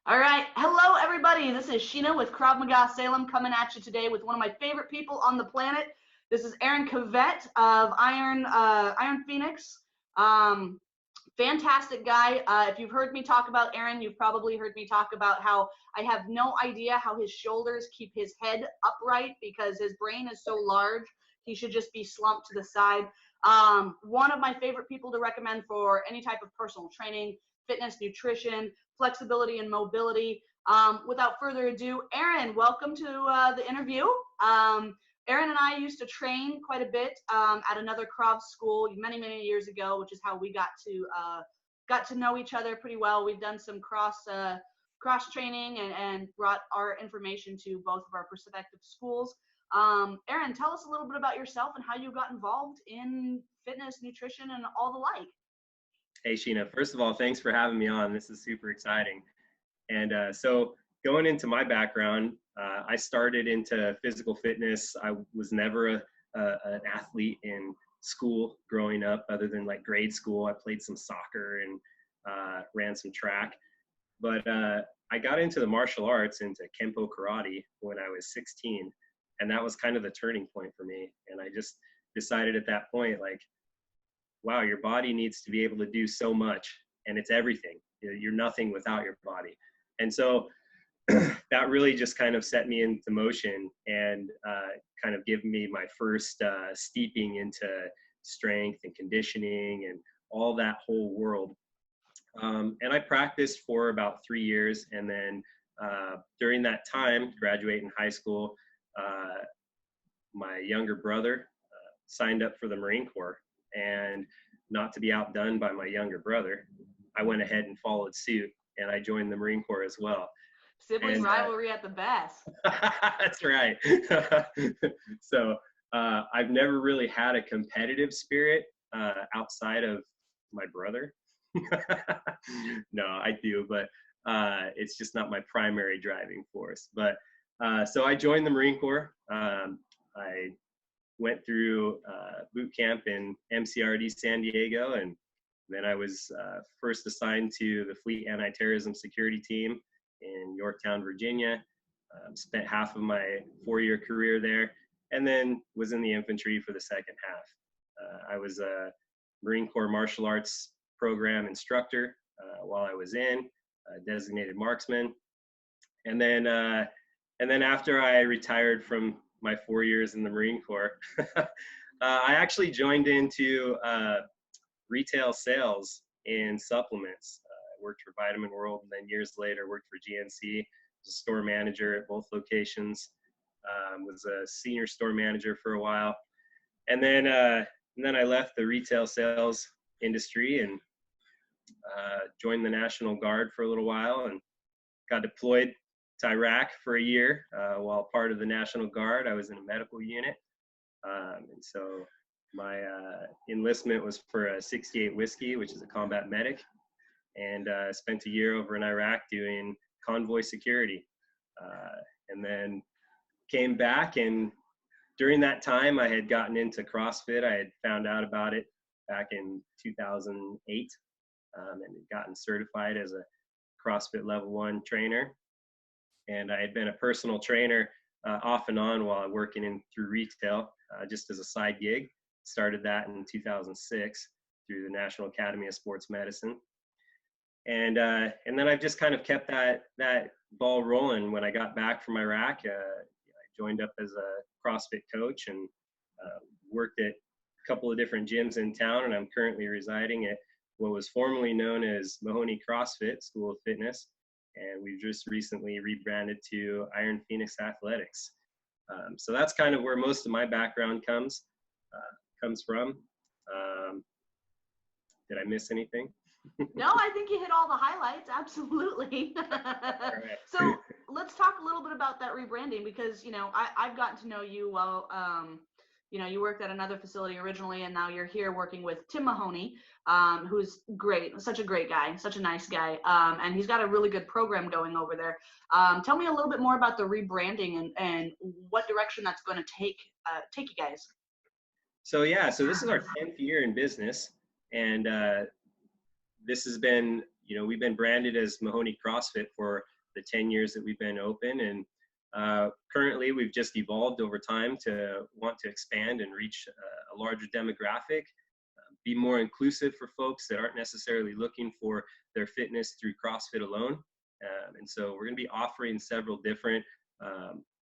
All right. Hello, everybody. This is Sheena with Krav Maga Salem coming at you today with one of my favorite people on the planet. This is Aron Cavette of Iron Phoenix. Fantastic guy. If you've heard me talk about Aron, you've probably heard me talk about how I have no idea how his shoulders keep his head upright because his brain is so large. He should just be slumped to the side. One of my favorite people to recommend for any type of personal training, fitness, nutrition, flexibility, and mobility. Without further ado, Aron, welcome to the interview. Aron and I used to train quite a bit at another Krav school many, many years ago, which is how we got to know each other pretty well. We've done some cross training and brought our information to both of our respective schools. Aron, tell us a little bit about yourself and how you got involved in fitness, nutrition, and all the like. Hey, Sheena. First of all, thanks for having me on. This is super exciting. And so going into my background, I started into physical fitness. I was never an athlete in school growing up other than like grade school. I played some soccer and ran some track. But I got into the martial arts, into Kempo karate when I was 16. And that was kind of the turning point for me. And I just decided at that point, like, wow, your body needs to be able to do so much, and it's everything. You're nothing without your body. And so that really just kind of set me into motion and kind of gave me my first steeping into strength and conditioning and all that whole world. And I practiced for about 3 years. And then during that time, graduating high school, my younger brother signed up for the Marine Corps. And not to be outdone by my younger brother, I went ahead and followed suit, and I joined the Marine Corps as well. Sibling rivalry at the best. That's right. So I've never really had a competitive spirit outside of my brother. No, I do, but it's just not my primary driving force. But so I joined the Marine Corps. I went through boot camp in MCRD San Diego, and then I was first assigned to the Fleet Anti-Terrorism Security Team in Yorktown, Virginia. Spent half of my 4-year career there, and then was in the infantry for the second half. I was a Marine Corps martial arts program instructor while I was in, a designated marksman. And then after I retired from my 4 years in the Marine Corps, I actually joined into retail sales in supplements. I worked for Vitamin World, and then years later worked for GNC as a store manager at both locations. Was a senior store manager for a while, and then I left the retail sales industry and joined the National Guard for a little while, and got deployed to Iraq for a year. While part of the National Guard, I was in a medical unit. And so my enlistment was for a 68 Whiskey, which is a combat medic, and spent a year over in Iraq doing convoy security. And then came back, and during that time I had gotten into CrossFit. I had found out about it back in 2008 and had gotten certified as a CrossFit Level 1 trainer. And I had been a personal trainer off and on while working in through retail, just as a side gig. Started that in 2006 through the National Academy of Sports Medicine. And then I've just kind of kept that ball rolling. When I got back from Iraq, I joined up as a CrossFit coach and worked at a couple of different gyms in town. And I'm currently residing at what was formerly known as Mahoney Crossfit School of Fitness. And we've just recently rebranded to Iron Phoenix Athletics. So that's kind of where most of my background comes from. Did I miss anything? No, I think you hit all the highlights. Absolutely. Right. So let's talk a little bit about that rebranding, because, I've gotten to know you well. You worked at another facility originally, and now you're here working with Tim Mahoney, who's great, such a great guy, such a nice guy. And he's got a really good program going over there. Tell me a little bit more about the rebranding and what direction that's going to take you guys. So this is our 10th year in business, and this has been, we've been branded as Mahoney CrossFit for the 10 years that we've been open. And currently, we've just evolved over time to want to expand and reach a larger demographic, be more inclusive for folks that aren't necessarily looking for their fitness through CrossFit alone. And so we're going to be offering several different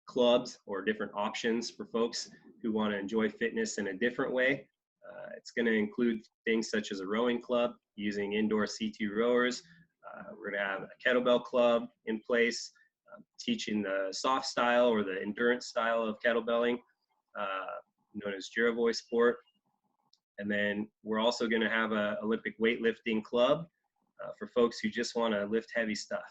clubs or different options for folks who want to enjoy fitness in a different way. It's going to include things such as a rowing club using indoor C2 rowers. We're going to have a kettlebell club in place, teaching the soft style or the endurance style of kettlebelling, known as Gyravoy sport. And then we're also going to have an Olympic weightlifting club for folks who just want to lift heavy stuff.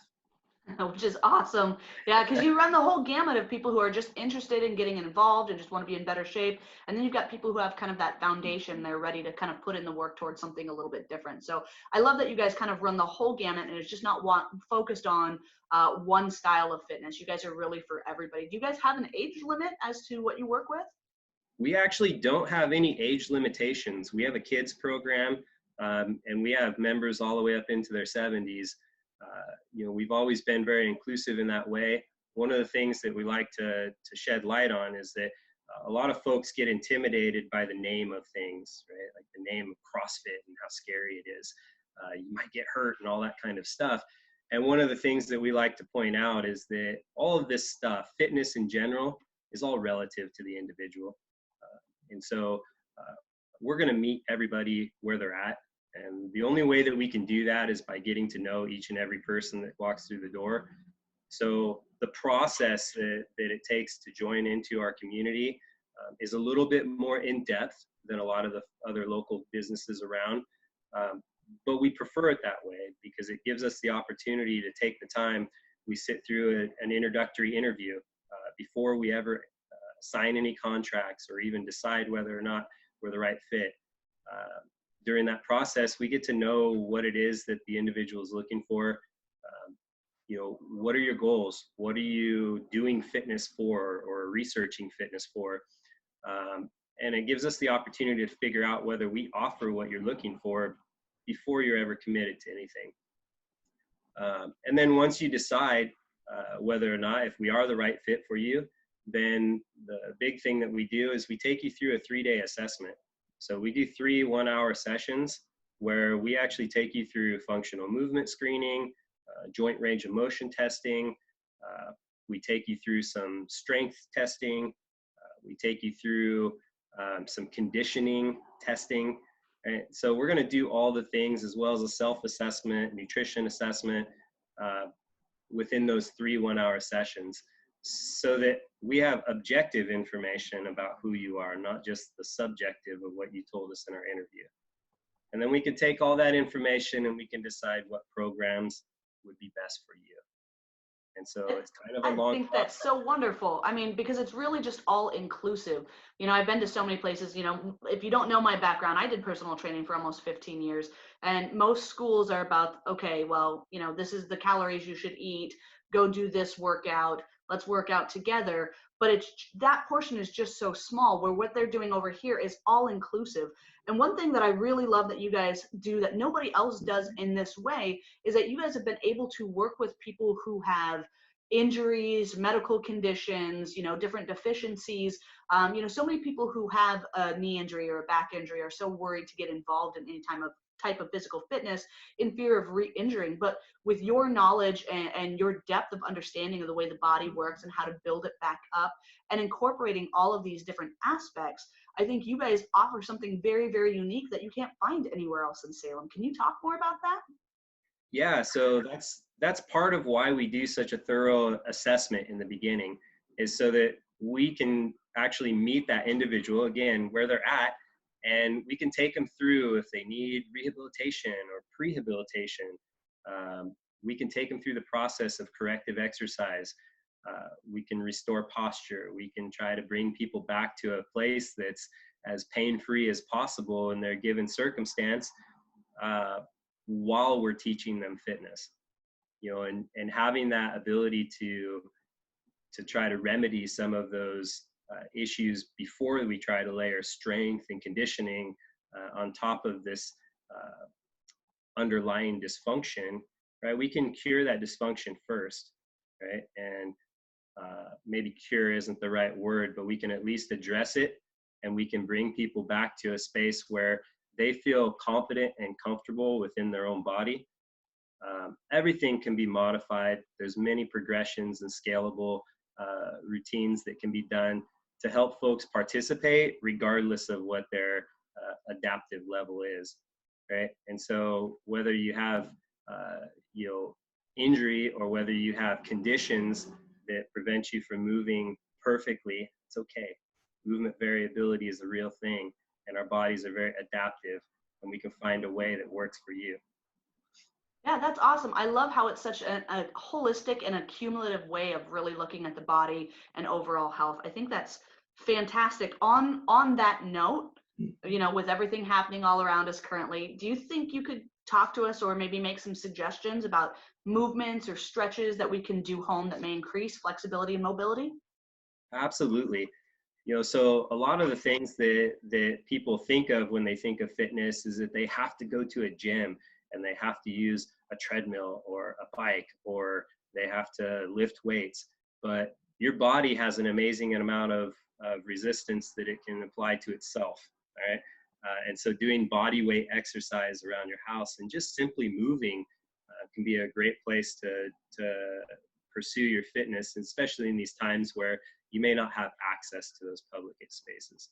Which is awesome. Yeah, because you run the whole gamut of people who are just interested in getting involved and just want to be in better shape. And then you've got people who have kind of that foundation. They're ready to kind of put in the work towards something a little bit different. So I love that you guys kind of run the whole gamut, and it's just not focused on one style of fitness. You guys are really for everybody. Do you guys have an age limit as to what you work with? We actually don't have any age limitations. We have a kids program, and we have members all the way up into their 70s. We've always been very inclusive in that way. One of the things that we like to shed light on is that a lot of folks get intimidated by the name of things, right? Like the name of CrossFit and how scary it is. You might get hurt and all that kind of stuff. And one of the things that we like to point out is that all of this stuff, fitness in general, is all relative to the individual. And so we're going to meet everybody where they're at. And the only way that we can do that is by getting to know each and every person that walks through the door. So the process that it takes to join into our community is a little bit more in depth than a lot of the other local businesses around. But we prefer it that way because it gives us the opportunity to take the time. We sit through an introductory interview before we ever sign any contracts or even decide whether or not we're the right fit. During that process, we get to know what it is that the individual is looking for. What are your goals? What are you doing fitness for or researching fitness for? And it gives us the opportunity to figure out whether we offer what you're looking for before you're ever committed to anything. And then once you decide whether or not, if we are the right fit for you, then the big thing that we do is we take you through a 3-day assessment. So we do 3 one-hour sessions where we actually take you through functional movement screening, joint range of motion testing. We take you through some strength testing. We take you through some conditioning testing. And so we're going to do all the things as well as a self-assessment, nutrition assessment within those 3 one-hour sessions, so that we have objective information about who you are, not just the subjective of what you told us in our interview. And then we can take all that information and we can decide what programs would be best for you. And so it's kind of a long process. I think that's so wonderful. I mean, because it's really just all inclusive. I've been to so many places, if you don't know my background, I did personal training for almost 15 years. And most schools are about, okay, well, this is the calories you should eat. Go do this workout. Let's work out together. But that portion is just so small, where what they're doing over here is all inclusive. And one thing that I really love that you guys do that nobody else does in this way is that you guys have been able to work with people who have injuries, medical conditions, different deficiencies. So many people who have a knee injury or a back injury are so worried to get involved in any type of physical fitness in fear of re-injuring. But with your knowledge and your depth of understanding of the way the body works and how to build it back up and incorporating all of these different aspects, I think you guys offer something very, very unique that you can't find anywhere else in Salem. Can you talk more about that? Yeah, so that's part of why we do such a thorough assessment in the beginning, is so that we can actually meet that individual again where they're at, and we can take them through if they need rehabilitation or prehabilitation. We can take them through the process of corrective exercise. We can restore posture. We can try to bring people back to a place that's as pain-free as possible in their given circumstance, while we're teaching them fitness. And having that ability to try to remedy some of those issues before we try to layer strength and conditioning on top of this underlying dysfunction, right? We can cure that dysfunction first. right? And maybe cure isn't the right word, but we can at least address it, and we can bring people back to a space where they feel confident and comfortable within their own body. Everything can be modified. There's many progressions and scalable routines that can be done to help folks participate regardless of what their adaptive level is, right? And so whether you have you know, injury, or whether you have conditions that prevent you from moving perfectly, it's okay. Movement variability is a real thing, and our bodies are very adaptive, and we can find a way that works for you. Yeah, that's awesome. I love how it's such a holistic and a cumulative way of really looking at the body and overall health. I think that's fantastic. On that note, you know, with everything happening all around us currently, do you think you could talk to us or maybe make some suggestions about movements or stretches that we can do home that may increase flexibility and mobility? Absolutely. You know, so a lot of the things that people think of when they think of fitness is that they have to go to a gym and they have to use a treadmill or a bike, or they have to lift weights. But your body has an amazing amount of resistance that it can apply to itself, right? And so doing body weight exercise around your house and just simply moving can be a great place to pursue your fitness, especially in these times where you may not have access to those public spaces.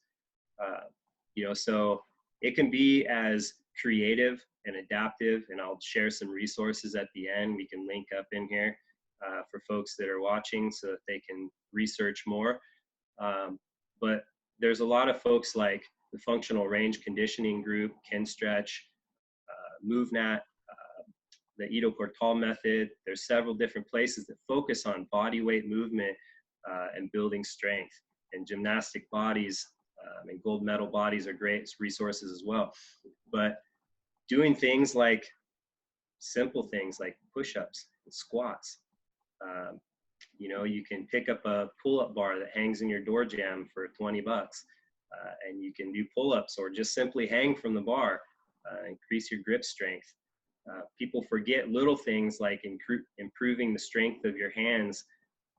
You know, so it can be as creative and adaptive, and I'll share some resources at the end. We can link up in here for folks that are watching so that they can research more. But there's a lot of folks like the Functional Range Conditioning Group, Can Stretch, MoveNat, the Ido Portal method. There's several different places that focus on body weight movement and building strength. And gymnastic bodies and gold medal bodies are great resources as well. But doing things like simple things like push-ups and squats. You know, you can pick up a pull-up bar that hangs in your door jamb for 20 bucks, and you can do pull-ups or just simply hang from the bar, increase your grip strength. People forget little things like improving the strength of your hands,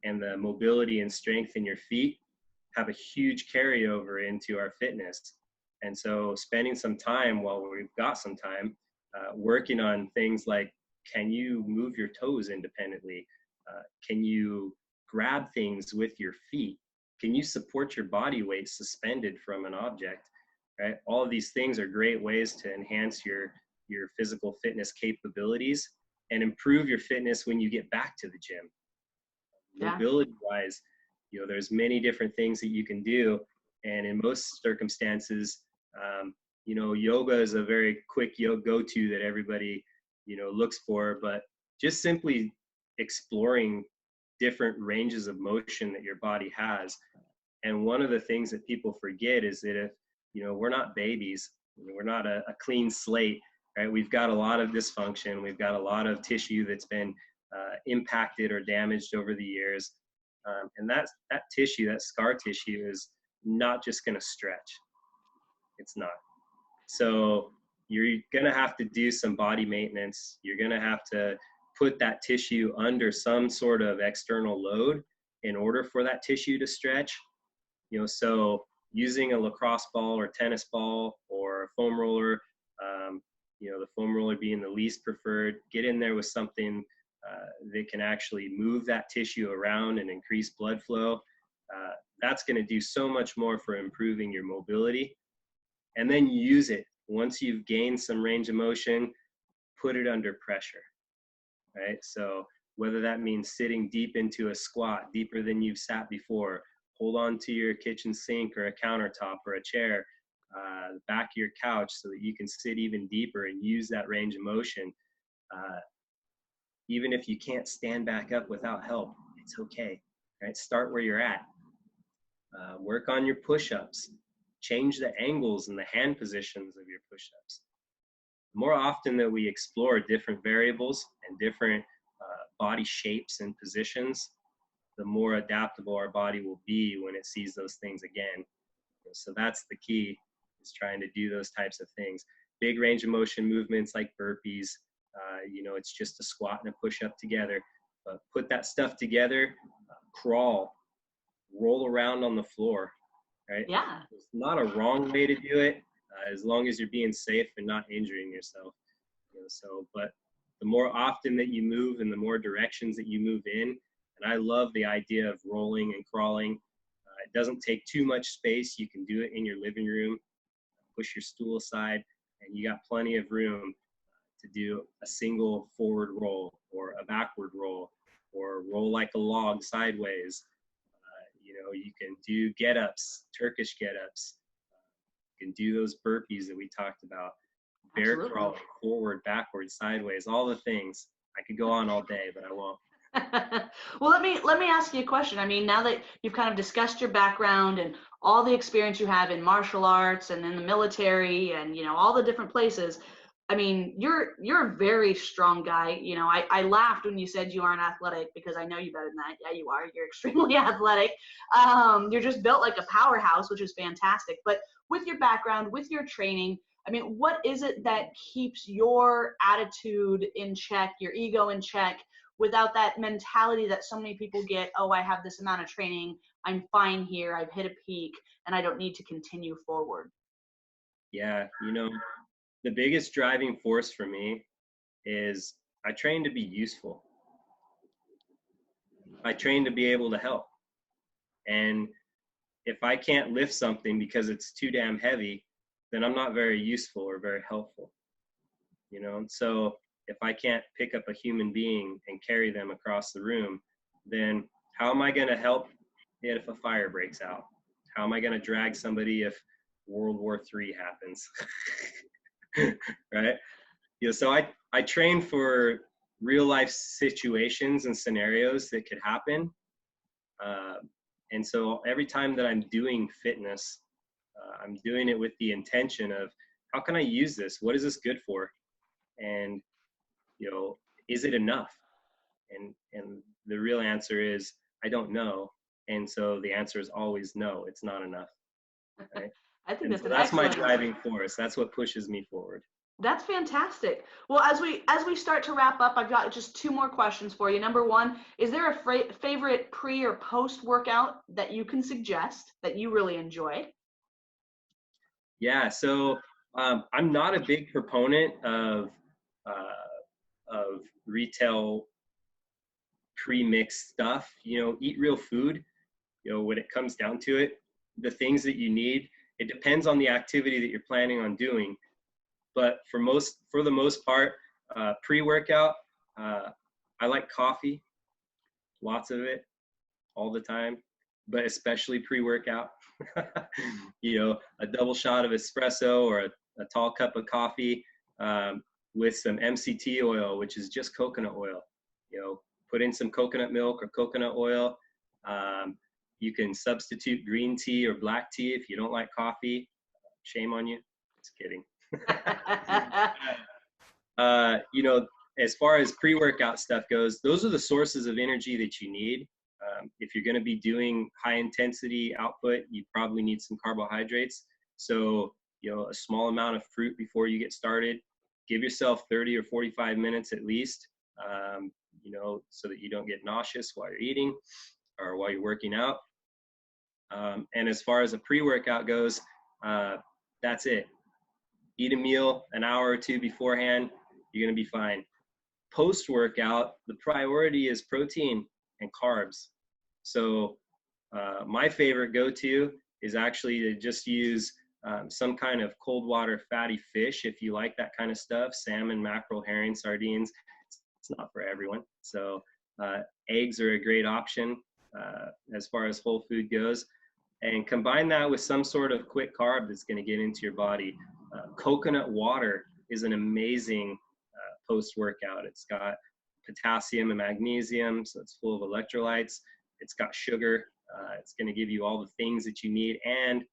and the mobility and strength in your feet have a huge carryover into our fitness. And so spending some time, while we've got some time, working on things like, can you move your toes independently? Can you grab things with your feet? Can you support your body weight suspended from an object? Right? All of these things are great ways to enhance your physical fitness capabilities and improve your fitness when you get back to the gym. Yeah. Mobility wise, you know, there's many different things that you can do. And in most circumstances, you know, yoga is a very quick go-to that everybody, you know, looks for, but just simply exploring different ranges of motion that your body has. And one of the things that people forget is that if, you know, we're not babies, we're not a clean slate, right? We've got a lot of dysfunction. We've got a lot of tissue that's been impacted or damaged over the years. And that tissue, that scar tissue, is not just going to stretch. It's not. So you're going to have to do some body maintenance. You're going to have to put that tissue under some sort of external load in order for that tissue to stretch. You know, so using a lacrosse ball or tennis ball or a foam roller, you know, the foam roller being the least preferred, get in there with something that can actually move that tissue around and increase blood flow. That's going to do so much more for improving your mobility. And then use it. Once you've gained some range of motion, put it under pressure, right? So whether that means sitting deep into a squat, deeper than you've sat before, hold on to your kitchen sink or a countertop or a chair, the back of your couch, so that you can sit even deeper and use that range of motion. Even if you can't stand back up without help, it's okay, right? Start where you're at. Work on your push-ups. Change the angles and the hand positions of your push-ups. The more often that we explore different variables and different body shapes and positions, the more adaptable our body will be when it sees those things again. So that's the key, is trying to do those types of things. Big range of motion movements like burpees, you know, it's just a squat and a push-up together. But put that stuff together, crawl, roll around on the floor, right? Yeah. It's not a wrong way to do it, as long as you're being safe and not injuring yourself. So, but the more often that you move and the more directions that you move in, and I love the idea of rolling and crawling. It doesn't take too much space. You can do it in your living room, push your stool aside, and you got plenty of room to do a single forward roll or a backward roll or roll like a log sideways. You can do get-ups, Turkish get-ups. You can do those burpees that we talked about, bear crawling, forward, backward, sideways, all the things. I could go on all day, but I won't. Well, let me ask you a question. I mean, now that you've kind of discussed your background and all the experience you have in martial arts and in the military and, all the different places, I mean, you're a very strong guy. I laughed when you said you aren't athletic because I know you better than that. Yeah, you are. You're extremely athletic. You're just built like a powerhouse, which is fantastic. But with your background, with your training, I mean, what is it that keeps your attitude in check, your ego in check, without that mentality that so many people get? Oh, I have this amount of training, I'm fine here, I've hit a peak, and I don't need to continue forward. Yeah, the biggest driving force for me is I train to be useful. I train to be able to help. And if I can't lift something because it's too damn heavy, then I'm not very useful or very helpful. So if I can't pick up a human being and carry them across the room, then how am I going to help if a fire breaks out? How am I going to drag somebody if World War III happens? Right? So I train for real life situations and scenarios that could happen. And so every time that I'm doing fitness, I'm doing it with the intention of, how can I use this? What is this good for? And, is it enough? And the real answer is, I don't know. And so the answer is always no, it's not enough. Right? I think that's my driving force. That's what pushes me forward. That's fantastic. Well, as we start to wrap up, I've got just two more questions for you. Number one, is there a favorite pre or post workout that you can suggest that you really enjoy? Yeah, so I'm not a big proponent of retail pre-mixed stuff. Eat real food. When it comes down to it, the things that you need, it depends on the activity that you're planning on doing. But for the most part, pre-workout, I like coffee, lots of it, all the time, but especially pre-workout. A double shot of espresso or a tall cup of coffee with some MCT oil, which is just coconut oil. Put in some coconut milk or coconut oil. You can substitute green tea or black tea if you don't like coffee. Shame on you. Just kidding. As far as pre-workout stuff goes, those are the sources of energy that you need. If you're going to be doing high intensity output, you probably need some carbohydrates. So, a small amount of fruit before you get started. Give yourself 30 or 45 minutes at least, so that you don't get nauseous while you're eating or while you're working out. And as far as a pre-workout goes, that's it. Eat a meal an hour or two beforehand, you're going to be fine. Post-workout, the priority is protein and carbs. So my favorite go-to is actually to just use some kind of cold water fatty fish if you like that kind of stuff. Salmon, mackerel, herring, sardines. It's not for everyone. So eggs are a great option as far as whole food goes. And combine that with some sort of quick carb that's going to get into your body. Coconut water is an amazing post-workout. It's got potassium and magnesium, so it's full of electrolytes. It's got sugar. It's going to give you all the things that you need, and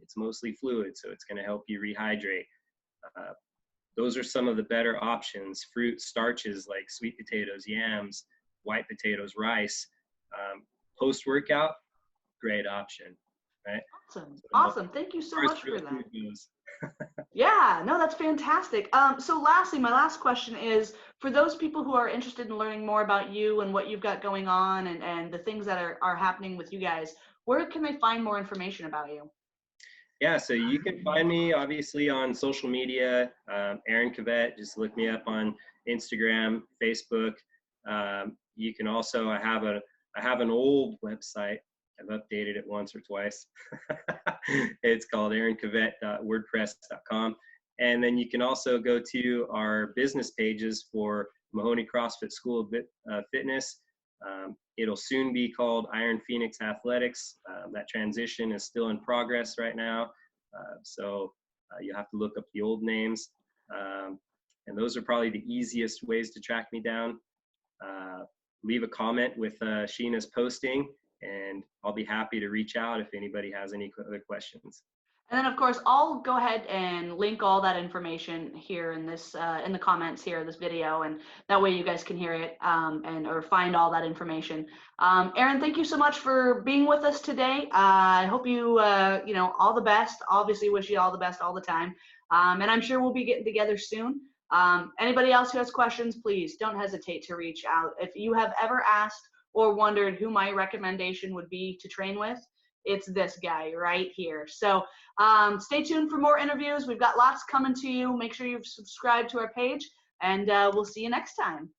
it's mostly fluid, so it's going to help you rehydrate. Those are some of the better options. Fruit, starches like sweet potatoes, yams, white potatoes, rice. Post-workout, great option, right? Awesome. Thank you so much for that. Yeah, no, that's fantastic. So lastly, my last question is, for those people who are interested in learning more about you and what you've got going on and the things that are happening with you guys, where can they find more information about you? Yeah, so you can find me obviously on social media, Aron Cavette. Just look me up on Instagram, Facebook. You can also, I have an old website. I've updated it once or twice. It's called aroncavette.wordpress.com. And then you can also go to our business pages for Mahoney CrossFit School of Fitness. It'll soon be called Iron Phoenix Athletics. That transition is still in progress right now. So you'll have to look up the old names. And those are probably the easiest ways to track me down. Leave a comment with Sheena's posting, and I'll be happy to reach out if anybody has any other questions. And then, of course, I'll go ahead and link all that information here in this in the comments here of this video, and that way you guys can hear it or find all that information. Aron, thank you so much for being with us today. I hope you all the best. Obviously, wish you all the best all the time, and I'm sure we'll be getting together soon. Anybody else who has questions, please don't hesitate to reach out. If you have ever asked or wondered who my recommendation would be to train with, it's this guy right here. So stay tuned for more interviews. We've got lots coming to you. Make sure you've subscribed to our page, and we'll see you next time.